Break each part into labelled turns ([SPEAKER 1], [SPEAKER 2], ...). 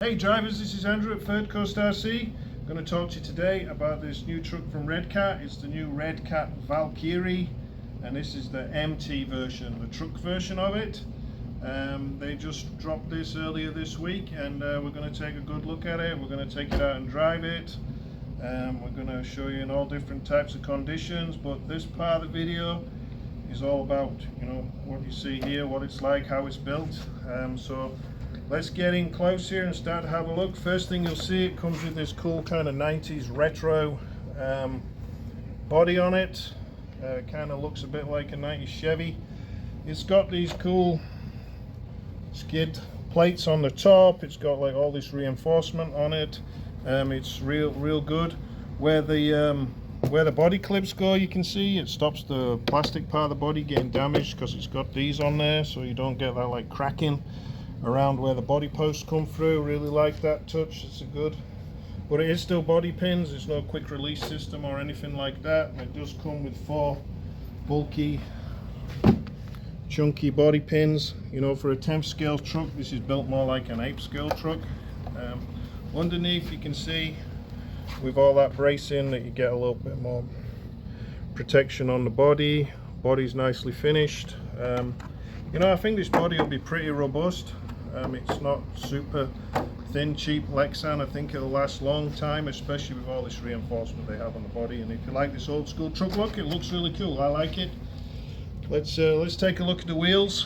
[SPEAKER 1] Hey drivers, this is Andrew at ThirdCoastRC. I'm going to talk to you today about this new truck from Redcat. It's the new Redcat Valkyrie, and this is the MT version, the truck version of it. They just dropped this earlier this week, and we're going to take a good look at it. We're going to take it out and drive it. We're going to show you in all different types of conditions, but this part of the video is all about, what you see here, what it's like, how it's built. So let's get in close here and start to have a look. First thing you'll see, it comes with this cool kind of 90s retro body on it. Kind of looks a bit like a 90s Chevy. It's got these cool skid plates on the top. It's got like all this reinforcement on it. It's real good. Where the body clips go, you can see it stops the plastic part of the body getting damaged because it's got these on there, so you don't get that like cracking around where the body posts come through. Really like that touch. It's a good, but it is still body pins. There's no quick release system or anything like that, and it does come with 4 bulky chunky body pins. For a 10th scale truck, this is built more like an 8th scale truck. Underneath you can see with all that bracing that you get a little bit more protection on the body. Body's nicely finished. I think this body will be pretty robust. It's not super thin, cheap Lexan. I think it'll last a long time, especially with all this reinforcement they have on the body. And if you like this old school truck look, it looks really cool. I like it. Let's take a look at the wheels.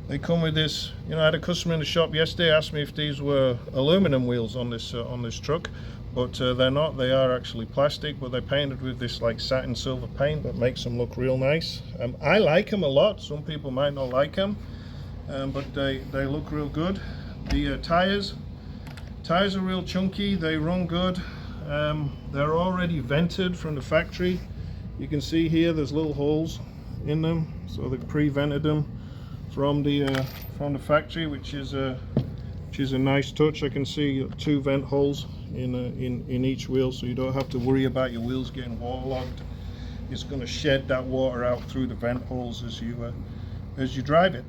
[SPEAKER 1] They come with this. I had a customer in the shop yesterday asked me if these were aluminum wheels on this truck, but they're not. They are actually plastic, but they're painted with this like satin silver paint that makes them look real nice. I like them a lot. Some people might not like them, but they look real good. The tires are real chunky. They run good. They're already vented from the factory. You can see here there's little holes in them, so they've pre-vented them from the factory, which is a nice touch. I can see 2 vent holes in each wheel, so you don't have to worry about your wheels getting waterlogged. It's going to shed that water out through the vent holes as you drive it.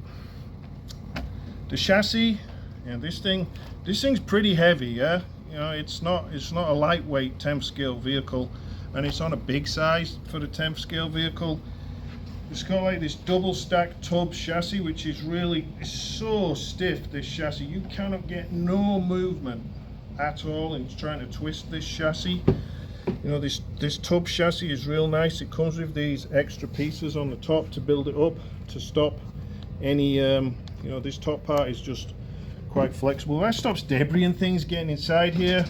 [SPEAKER 1] The chassis, and this thing's pretty heavy. Yeah, it's not a lightweight 10th scale vehicle, and it's on a big size for the 10th scale vehicle. It's got like this double stacked tub chassis, which is it's so stiff, this chassis. You cannot get no movement at all in trying to twist this chassis. This tub chassis is real nice. It comes with these extra pieces on the top to build it up to stop any this top part is just quite flexible. That stops debris and things getting inside here.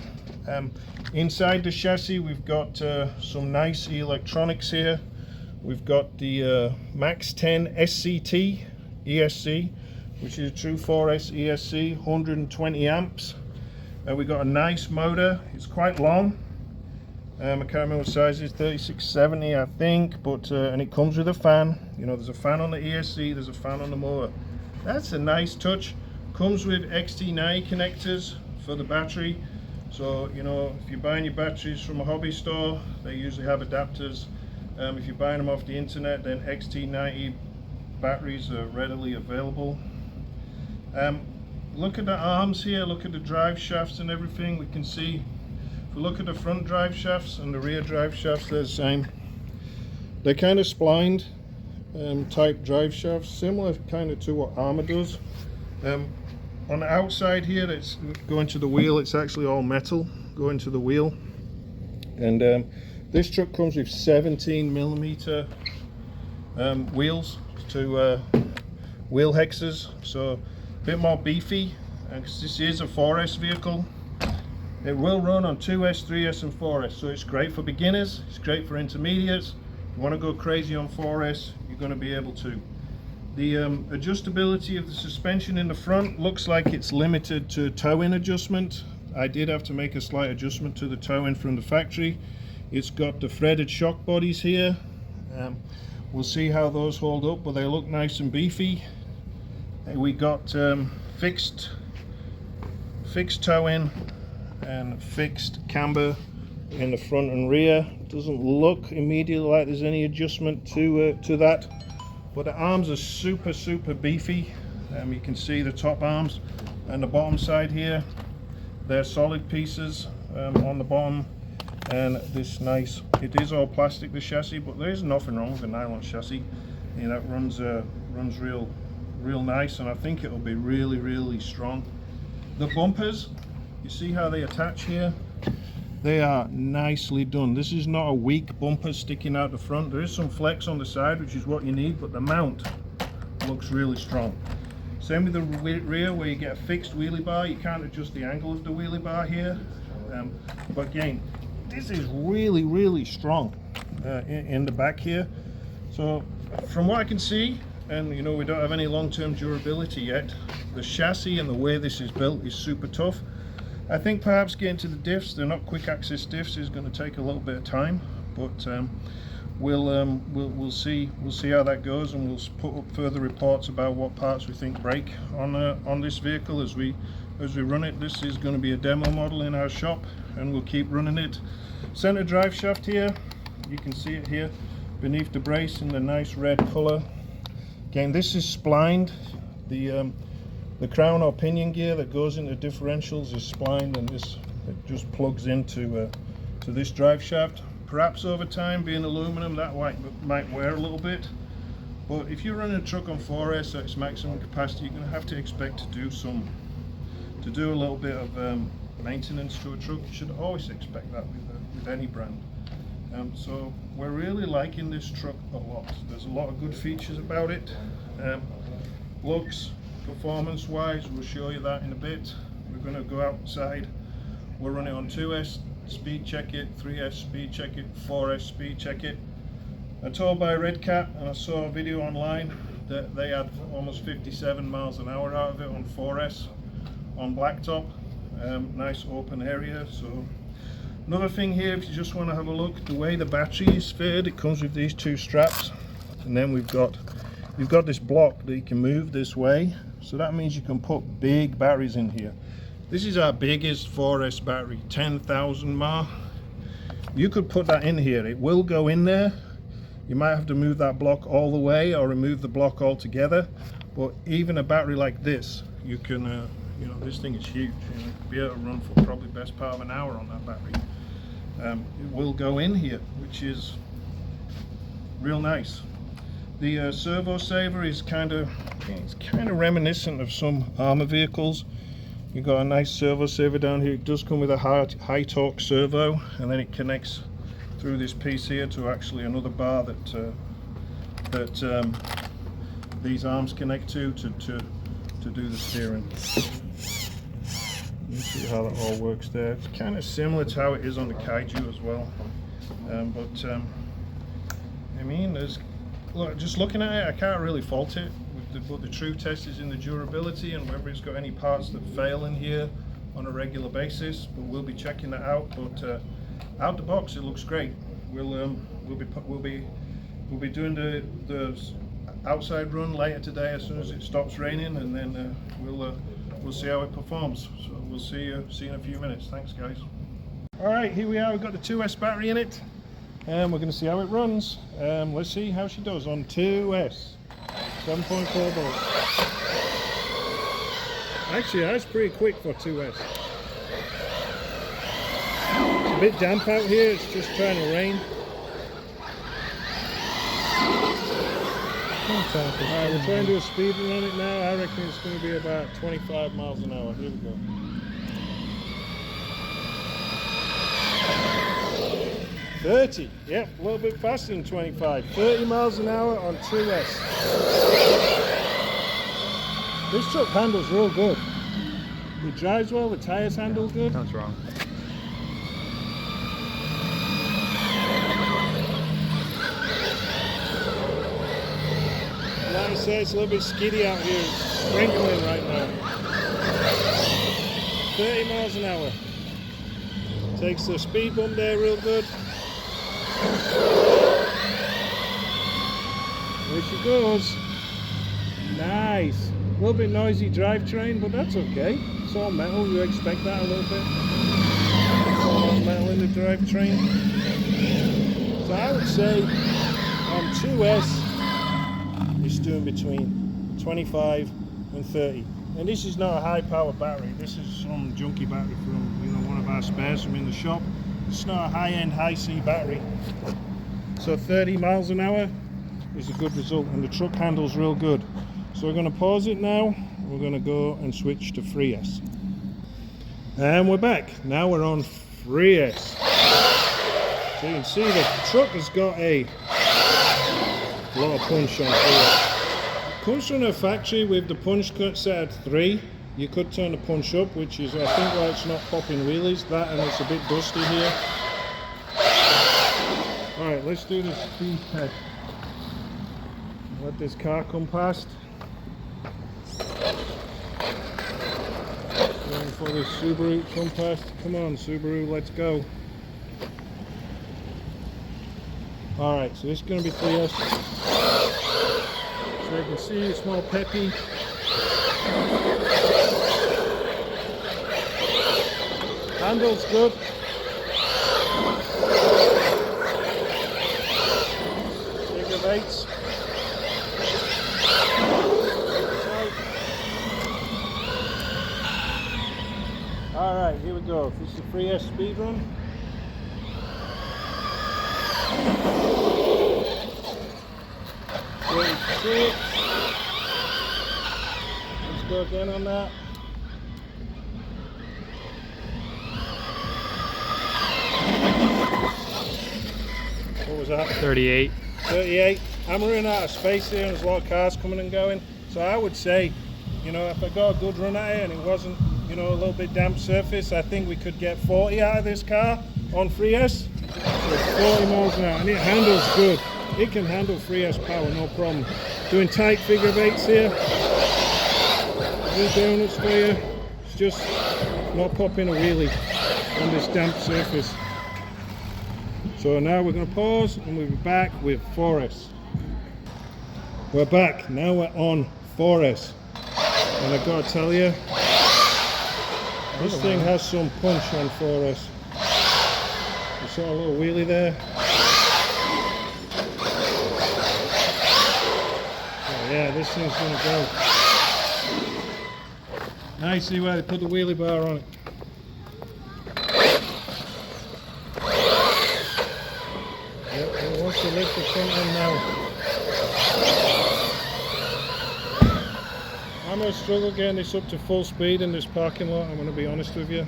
[SPEAKER 1] Inside the chassis we've got some nice electronics here. We've got the Max 10 SCT ESC, which is a true 4S ESC, 120 amps. We've got a nice motor. It's quite long. I can't remember what size it is, 3670 I think, but and it comes with a fan. There's a fan on the ESC, there's a fan on the motor. That's a nice touch. Comes with XT90 connectors for the battery. So if you're buying your batteries from a hobby store, they usually have adapters. If you're buying them off the internet, then XT90 batteries are readily available. Look at the arms here, look at the drive shafts and everything. We can see, if we look at the front drive shafts and the rear drive shafts, they're the same. They're kind of splined type drive shafts, similar kind of to what Armour does. On the outside here, that's going to the wheel, it's actually all metal going to the wheel. And this truck comes with 17mm wheels to wheel hexes, so a bit more beefy. And this is a 4S vehicle, it will run on 2S, 3S and 4S, so it's great for beginners, it's great for intermediates. If you want to go crazy on 4S, you're going to be able to. The adjustability of the suspension in the front looks like it's limited to toe-in adjustment. I did have to make a slight adjustment to the toe-in from the factory. It's got the threaded shock bodies here. We'll see how those hold up, but they look nice and beefy. We got fixed toe-in and fixed camber in the front and rear. Doesn't look immediately like there's any adjustment to that, but the arms are super beefy. You can see the top arms and the bottom side here. They're solid pieces on the bottom, and this nice, it is all plastic, the chassis, but there is nothing wrong with a nylon chassis. You know, it runs real nice, and I think it'll be really strong. The bumpers, you see how they attach here? They are nicely done. This is not a weak bumper sticking out the front. There is some flex on the side, which is what you need, but the mount looks really strong. Same with the rear, where you get a fixed wheelie bar. You can't adjust the angle of the wheelie bar here, but again, this is really strong in the back here. So from what I can see, and you know, we don't have any long-term durability yet, the chassis and the way this is built is super tough. I think perhaps getting to the diffs, they're not quick access diffs, is going to take a little bit of time, but we'll see how that goes, and we'll put up further reports about what parts we think break on this vehicle as we run it. This is going to be a demo model in our shop, and we'll keep running it. Center drive shaft here, you can see it here beneath the brace in the nice red color. Again, this is splined. The crown or pinion gear that goes into differentials is splined, and this, it just plugs into to this drive shaft. Perhaps over time, being aluminum, that might wear a little bit, but if you're running a truck on 4S at its maximum capacity, you're going to have to expect to do a little bit of maintenance to a truck. You should always expect that with any brand. So we're really liking this truck a lot. There's a lot of good features about it. Looks, performance wise, we'll show you that in a bit. We're going to go outside. We'll run it on 2S, speed check it, 3S, speed check it, 4S, speed check it. I'm told by Redcat, and I saw a video online, that they had almost 57 miles an hour out of it on 4S on blacktop. Nice open area. So another thing here, if you just want to have a look, the way the battery is fitted, it comes with these two straps, and then you've got this block that you can move this way, so that means you can put big batteries in here. This is our biggest 4S battery, 10,000 mAh. You could put that in here. It will go in there. You might have to move that block all the way or remove the block altogether, but even a battery like this, you can you know, this thing is huge. You know, be able to run for probably best part of an hour on that battery. It will go in here, which is real nice. The servo saver is kind of reminiscent of some armor vehicles. You've got a nice servo saver down here. It does come with a high torque servo, and then it connects through this piece here to actually another bar that these arms connect to do the steering. You see how that all works there. It's kind of similar to how it is on the Kaiju as well. I mean, look, just looking at it, I can't really fault it. But the true test is in the durability and whether it's got any parts that fail in here on a regular basis. But we'll be checking that out. But out the box, it looks great. We'll be doing the outside run later today as soon as it stops raining, and then we'll see how it performs. So we'll see you in a few minutes. Thanks, guys. All right, here we are. We've got the 2S battery in it, and we're going to see how it runs. Let's see how she does on 2S. 7.4 volts. Actually, that's pretty quick for 2S. It's a bit damp out here, it's just trying to rain. Alright, we're trying to do a speed run on it now. I reckon it's going to be about 25 miles an hour. Here we go. $30, yep, a little bit faster than 25. 30 miles an hour on 2S. This truck handles real good. It drives well, the tires handle good.
[SPEAKER 2] That's wrong.
[SPEAKER 1] Like I say, it's a little bit skiddy out here. It's sprinkling right now. 30 miles an hour. Takes the speed bump there real good. There she goes. Nice. A little bit noisy drivetrain, but that's okay. It's all metal, you expect that a little bit. It's all metal in the drivetrain. So I would say on 2S, it's doing between 25 and 30. And this is not a high power battery. This is some junky battery from, you know, one of our spares from in the shop. It's not a high-end, high-C battery. So 30 miles an hour is a good result, and the truck handles real good. So we're going to pause it now. We're going to go and switch to 3S. And we're back. Now we're on 3S. So you can see the truck has got a lot of punch on 3S. Comes from the factory with the punch cut set at 3. You could turn the punch up, which is, I think, why it's not popping wheelies. That, and it's a bit dusty here. Alright, let's do the speed test. Let this car come past. Waiting for this Subaru to come past. Come on, Subaru, let's go. Alright, so this is going to be 3S. So you can see it's more peppy. Handles good. Figure of 8s. Alright, here we go. This is a 3S speed run. Let's go again on that. What was that?
[SPEAKER 2] 38.
[SPEAKER 1] 38. I'm running out of space here and there's a lot of cars coming and going. So I would say, you know, if I got a good run at it and it wasn't, you know, a little bit damp surface, I think we could get 40 out of this car on 3S. So 40 miles an hour, and it handles good. It can handle 3S power, no problem. Doing tight figure of 8s here. Do donuts for you. It's just not popping a wheelie on this damp surface. So now we're going to pause and we'll be back with 4S. We're back. Now we're on 4S. And I've got to tell you, this thing has some punch on 4S. You saw a little wheelie there. Oh yeah, this thing's going to go. Now you see why they put the wheelie bar on it. Yep, it wants to lift the front end now. I'm going to struggle getting this up to full speed in this parking lot, I'm going to be honest with you.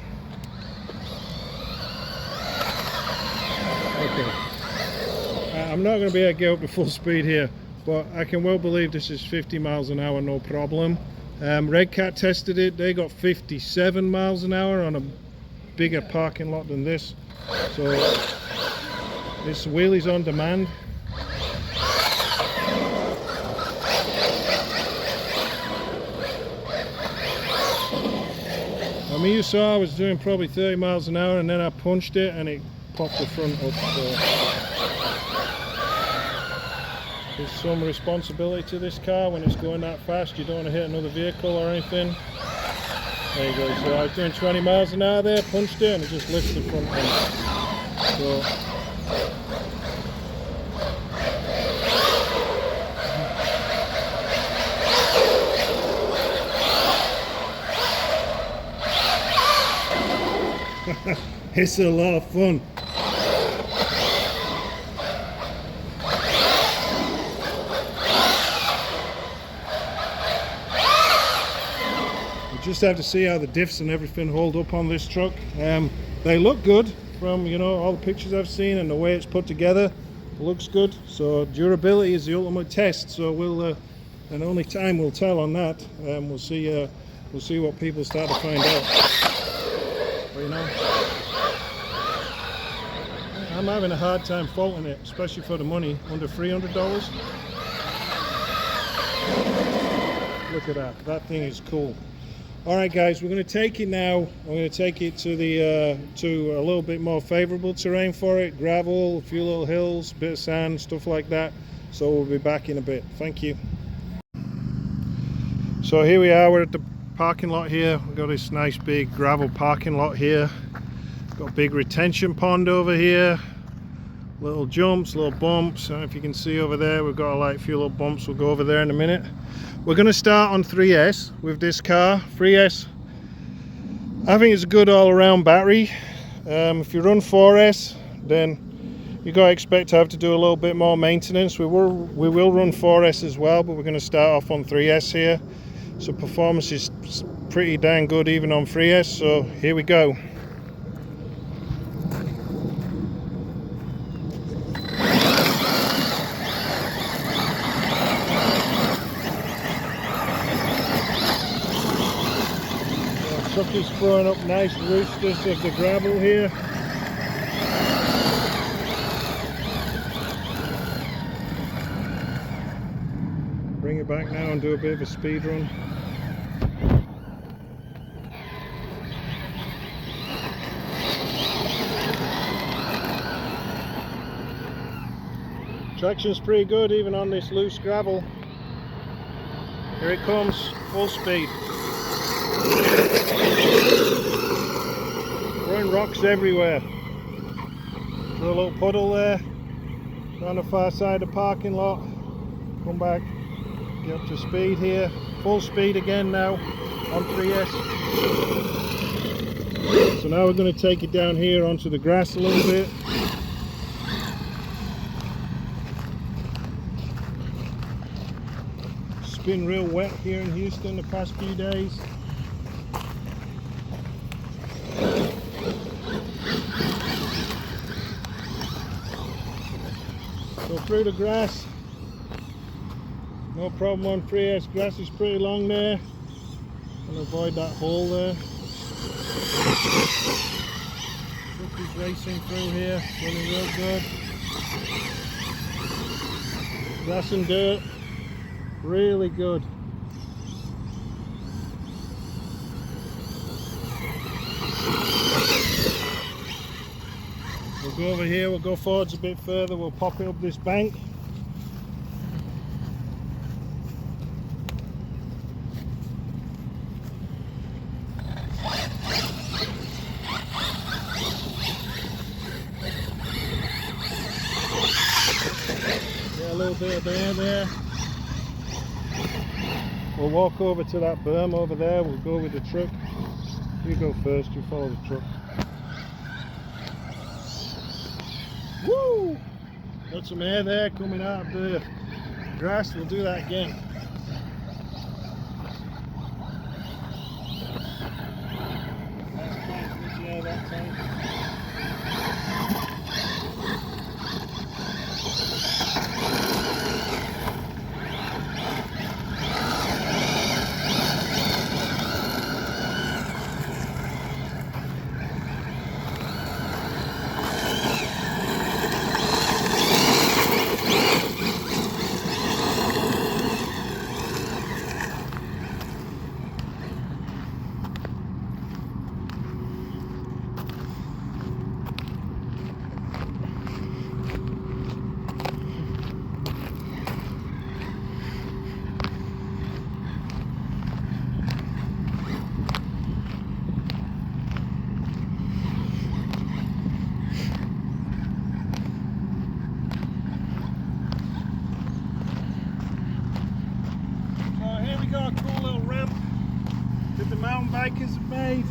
[SPEAKER 1] Okay. I'm not going to be able to get up to full speed here, but I can well believe this is 50 miles an hour, no problem. Redcat tested it, they got 57 miles an hour on a bigger parking lot than this. So this wheelie's on demand. I mean, you saw I was doing probably 30 miles an hour and then I punched it and it popped the front up. So there's some responsibility to this car when it's going that fast. You don't want to hit another vehicle or anything. There you go. So I was doing 20 miles an hour there, punched it, and it just lifts the front end. So it's a lot of fun. Just have to see how the diffs and everything hold up on this truck. They look good from, you know, all the pictures I've seen and the way it's put together. It looks good. So durability is the ultimate test. So we'll, and only time will tell on that. We'll see what people start to find out. But, you know, I'm having a hard time faulting it, especially for the money, under $300. Look at that. That thing is cool. Alright guys, we're going to take it now. I'm going to take it to the to a little bit more favorable terrain for it. Gravel, a few little hills, bit of sand, stuff like that. So we'll be back in a bit. Thank you. So here we are, we're at the parking lot here. We've got this nice big gravel parking lot here. Got a big retention pond over here. little jumps, little bumps. I don't know if you can see over there, we've got a few little bumps. We'll go over there in a minute. We're going to start on 3S with this car. 3S, I think it's a good all-around battery. If you run 4S, then you got to expect to have to do a little bit more maintenance. We will run 4S as well, but we're going to start off on 3S here. So performance is pretty dang good even on 3S. So here we go. The truck is throwing up nice roosters of the gravel here. Bring it back now and do a bit of a speed run. Traction's pretty good even on this loose gravel. Here it comes, full speed. Throwing rocks everywhere. Through a little puddle there, down the far side of the parking lot. Come back, get up to speed here. Full speed again now on 3S. So now we're going to take it down here onto the grass a little bit. It's been real wet here in Houston the past few days. So through the grass, no problem on 3S. Grass is pretty long there. And avoid that hole there. Truck is racing through here, running real good. Grass and dirt, really good. We'll go over here, we'll go forwards a bit further, we'll pop it up this bank. Get a little bit of air there. We'll walk over to that berm over there, we'll go with the truck. You go first, you follow the truck. Woo! Got some air there coming out of the grass, we'll do that again. That time. Got a cool little ramp that the mountain bikers have made.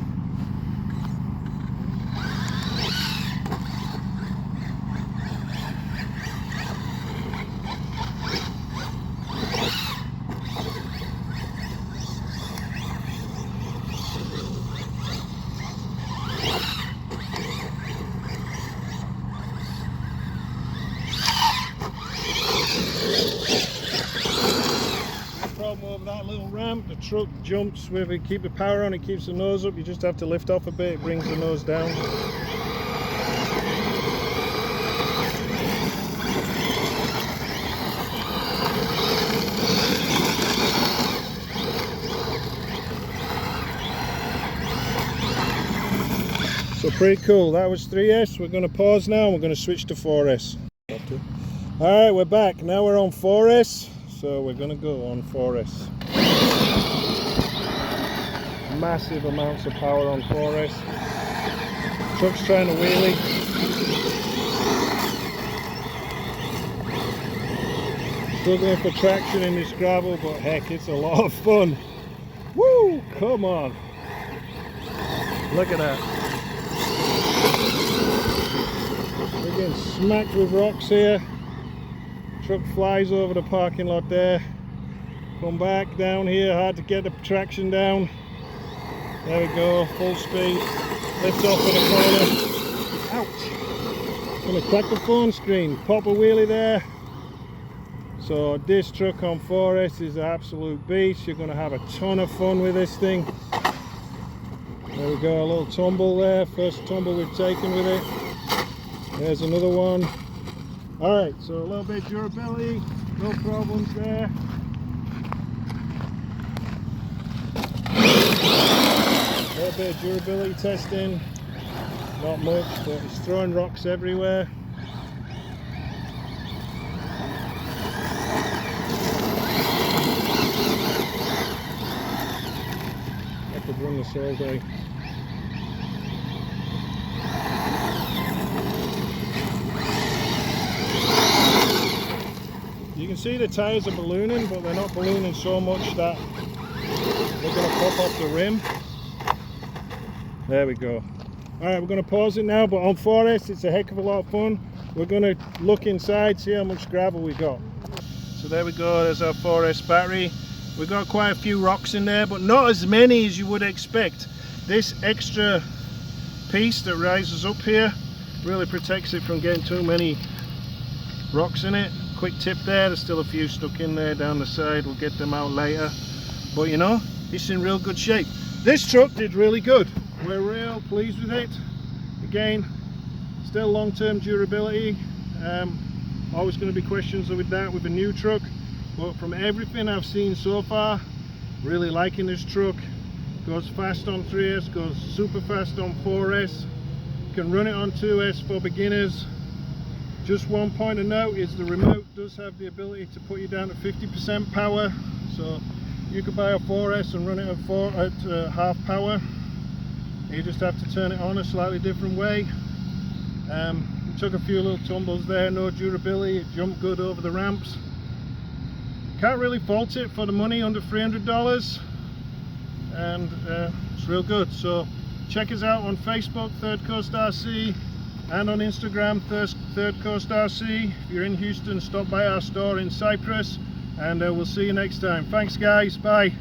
[SPEAKER 1] Over that little ramp, the truck jumps with it, keep the power on, it keeps the nose up, you just have to lift off a bit, it brings the nose down. So pretty cool, that was 3S, we're going to pause now and we're going to switch to 4S. Alright, we're back, now we're on 4S. So we're going to go on 4S. Massive amounts of power on 4S. Truck's trying to wheelie. Struggling for traction in this gravel, but heck, it's a lot of fun. Woo! Come on. Look at that. We're getting smacked with rocks here. Truck flies over the parking lot there. Come back down here, hard to get the traction down. There we go, full speed. Lift off in the corner. Ouch! Gonna crack the phone screen. Pop a wheelie there. So this truck on 4S is an absolute beast. You're gonna have a ton of fun with this thing. There we go, a little tumble there. First tumble we've taken with it. There's another one. Alright, so a little bit of durability, no problems there. A little bit of durability testing, not much, but it's throwing rocks everywhere. I could run this all day. You can see the tyres are ballooning, but they're not ballooning so much that they're going to pop off the rim. There we go. Alright, we're going to pause it now, but on 4S it's a heck of a lot of fun. We're going to look inside, see how much gravel we got. So there we go, there's our 4S battery. We've got quite a few rocks in there, but not as many as you would expect. This extra piece that rises up here really protects it from getting too many rocks in it. Quick tip there, there's still a few stuck in there down the side. We'll get them out later. But you know, it's in real good shape. This truck did really good. We're real pleased with it. Again, still long-term durability. Always going to be questions with that with a new truck. But from everything I've seen so far, really liking this truck. Goes fast on 3S, goes super fast on 4S. Can run it on 2S for beginners. Just one point of note is the remote does have the ability to put you down to 50% power. So you could buy a 4S and run it at half power. You just have to turn it on a slightly different way. Took a few little tumbles there, no durability, it jumped good over the ramps. Can't really fault it for the money, under $300, and it's real good. So check us out on Facebook, ThirdCoastRC, and on Instagram, ThirdCoastRC. If you're in Houston, stop by our store in Cypress, and we'll see you next time. Thanks guys, bye.